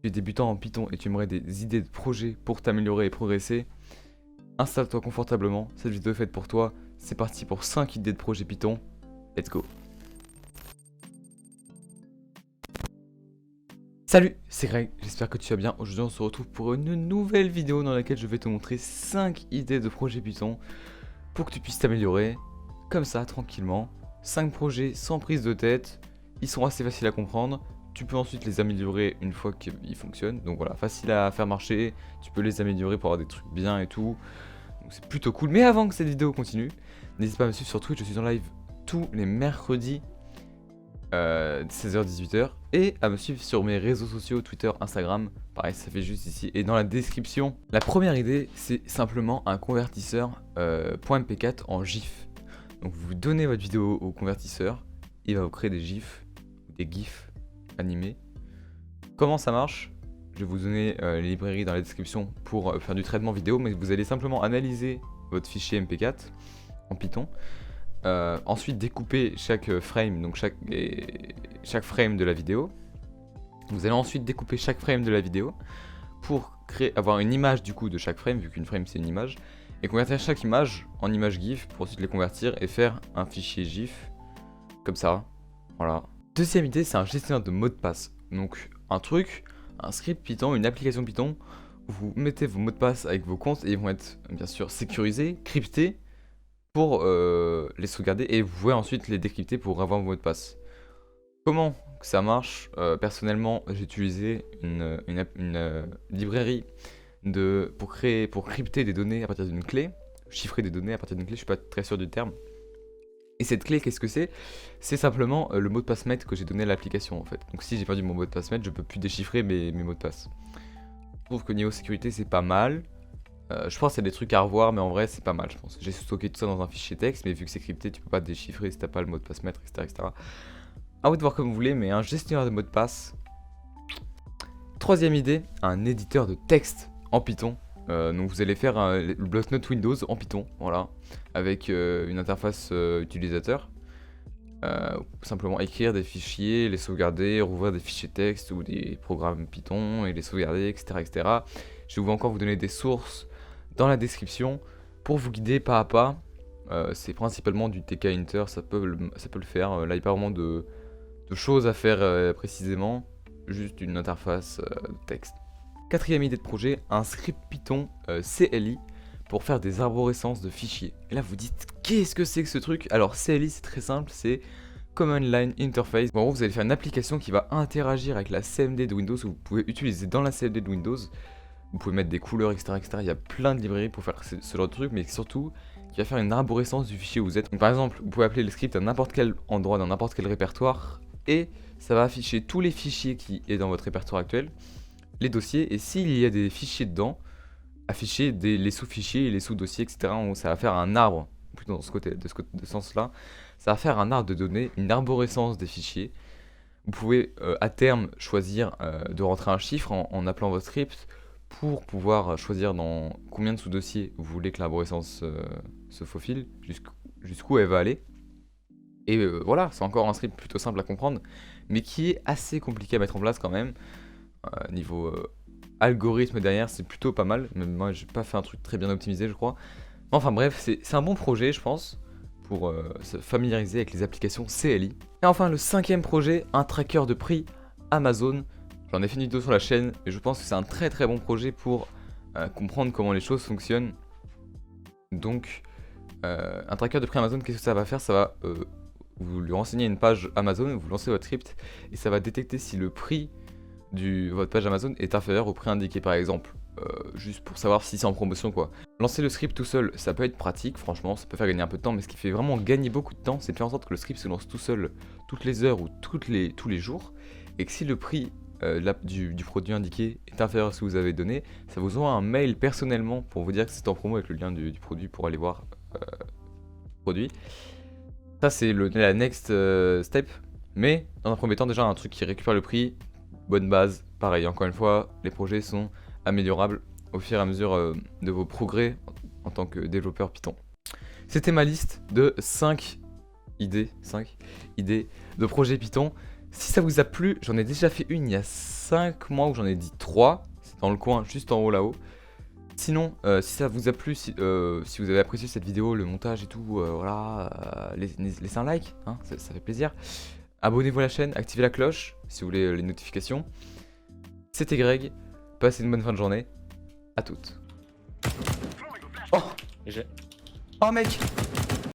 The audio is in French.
tu es débutant en Python et tu aimerais des idées de projets pour t'améliorer et progresser, installe-toi confortablement, cette vidéo est faite pour toi. C'est parti pour 5 idées de projets Python. Let's go. Salut, c'est Greg, j'espère que tu vas bien. Aujourd'hui on se retrouve pour une nouvelle vidéo dans laquelle je vais te montrer 5 idées de projets Python pour que tu puisses t'améliorer comme ça, tranquillement. 5 projets sans prise de tête, ils sont assez faciles à comprendre. Tu peux ensuite les améliorer une fois qu'ils fonctionnent. Donc voilà, facile à faire marcher, tu peux les améliorer pour avoir des trucs bien et tout. Donc c'est plutôt cool. Mais avant que cette vidéo continue, n'hésite pas à me suivre sur Twitch, je suis en live tous les mercredis 16h-18h et à me suivre sur mes réseaux sociaux, Twitter, Instagram, pareil ça fait juste ici et dans la description. La première idée c'est simplement un convertisseur .mp4 en GIF. Donc vous donnez votre vidéo au convertisseur, il va vous créer des GIFs, des GIFs animés. Comment ça marche? Je vais vous donner les librairies dans la description pour faire du traitement vidéo, mais vous allez simplement analyser votre fichier MP4 en Python. Ensuite découper chaque frame, donc chaque frame de la vidéo. Vous allez ensuite découper chaque frame de la vidéo pour avoir une image du coup de chaque frame, vu qu'une frame c'est une image, et convertir chaque image en image GIF pour ensuite les convertir et faire un fichier GIF comme ça. Voilà. Deuxième idée, c'est un gestionnaire de mots de passe. Donc un script Python, une application Python, où vous mettez vos mots de passe avec vos comptes et ils vont être bien sûr sécurisés, cryptés, pour les sauvegarder et vous pouvez ensuite les décrypter pour avoir vos mots de passe. Comment que ça marche? Personnellement, j'ai utilisé une librairie pour crypter des données à partir d'une clé, chiffrer des données à partir d'une clé, je suis pas très sûr du terme. Et cette clé, qu'est-ce que c'est? C'est simplement le mot de passe maître que j'ai donné à l'application en fait. Donc si j'ai perdu mon mot de passe maître, je peux plus déchiffrer mes mots de passe. Je trouve que niveau sécurité, c'est pas mal. Je pense qu'il y a des trucs à revoir, mais en vrai c'est pas mal je pense. J'ai stocké tout ça dans un fichier texte, mais vu que c'est crypté, tu peux pas déchiffrer si t'as pas le mot de passe maître, etc. À vous de voir comme vous voulez, mais un gestionnaire de mots de passe. Troisième idée, un éditeur de texte en Python. Donc vous allez faire le bloc-notes Windows en Python, voilà, avec une interface utilisateur. Simplement écrire des fichiers, les sauvegarder, rouvrir des fichiers texte ou des programmes Python et les sauvegarder, etc. Je vais encore vous donner des sources dans la description pour vous guider pas à pas. C'est principalement du tkinter, ça peut le faire. Là il n'y a pas vraiment de choses à faire précisément, juste une interface texte. Quatrième idée de projet, un script Python CLI pour faire des arborescences de fichiers. Et là vous dites, qu'est-ce que c'est que ce truc? Alors CLI c'est très simple, c'est Command Line Interface. Bon, en gros vous allez faire une application qui va interagir avec la CMD de Windows, que vous pouvez utiliser dans la CMD de Windows. Vous pouvez mettre des couleurs, etc. Il y a plein de librairies pour faire ce genre de truc, mais surtout qui va faire une arborescence du fichier où vous êtes. Donc, par exemple, vous pouvez appeler le script à n'importe quel endroit, dans n'importe quel répertoire, et ça va afficher tous les fichiers qui est dans votre répertoire actuel, les dossiers, et s'il y a des fichiers dedans, afficher les sous-fichiers et les sous-dossiers, etc. Ça va faire un arbre, plutôt dans de ce sens-là, ça va faire un arbre de données, une arborescence des fichiers. Vous pouvez à terme choisir de rentrer un chiffre en appelant votre script, pour pouvoir choisir dans combien de sous-dossiers vous voulez que l'arborescence se faufile, jusqu'où elle va aller. Et voilà, c'est encore un script plutôt simple à comprendre, mais qui est assez compliqué à mettre en place quand même. Niveau algorithme derrière, c'est plutôt pas mal, même moi j'ai pas fait un truc très bien optimisé je crois. Enfin bref, c'est un bon projet je pense, pour se familiariser avec les applications CLI. Et enfin le cinquième projet, un tracker de prix Amazon. J'en ai fait une vidéo sur la chaîne et je pense que c'est un très très bon projet pour comprendre comment les choses fonctionnent. Donc un tracker de prix Amazon, qu'est-ce que ça va faire? Ça va vous lui renseigner une page Amazon, vous lancez votre script et ça va détecter si le prix de votre page Amazon est inférieur au prix indiqué par exemple. Juste pour savoir si c'est en promotion quoi. Lancer le script tout seul, ça peut être pratique, franchement, ça peut faire gagner un peu de temps, mais ce qui fait vraiment gagner beaucoup de temps, c'est de faire en sorte que le script se lance tout seul toutes les heures ou tous les jours, et que si le prix du produit indiqué est inférieur à ce que vous avez donné, ça vous envoie un mail personnellement pour vous dire que c'est en promo avec le lien du produit pour aller voir le produit. Ça c'est la next step, mais dans un premier temps déjà un truc qui récupère le prix, bonne base. Pareil, encore une fois, les projets sont améliorables au fur et à mesure de vos progrès en tant que développeur Python. C'était ma liste de 5 idées de projets Python. Si ça vous a plu, j'en ai déjà fait une il y a 5 mois où j'en ai dit 3. C'est dans le coin, juste en haut là-haut. Sinon, si ça vous a plu, si vous avez apprécié cette vidéo, le montage et tout, voilà, laissez un like, hein, ça fait plaisir. Abonnez-vous à la chaîne, activez la cloche si vous voulez les notifications. C'était Greg, passez une bonne fin de journée. À toutes. Oh, J'ai- oh mec,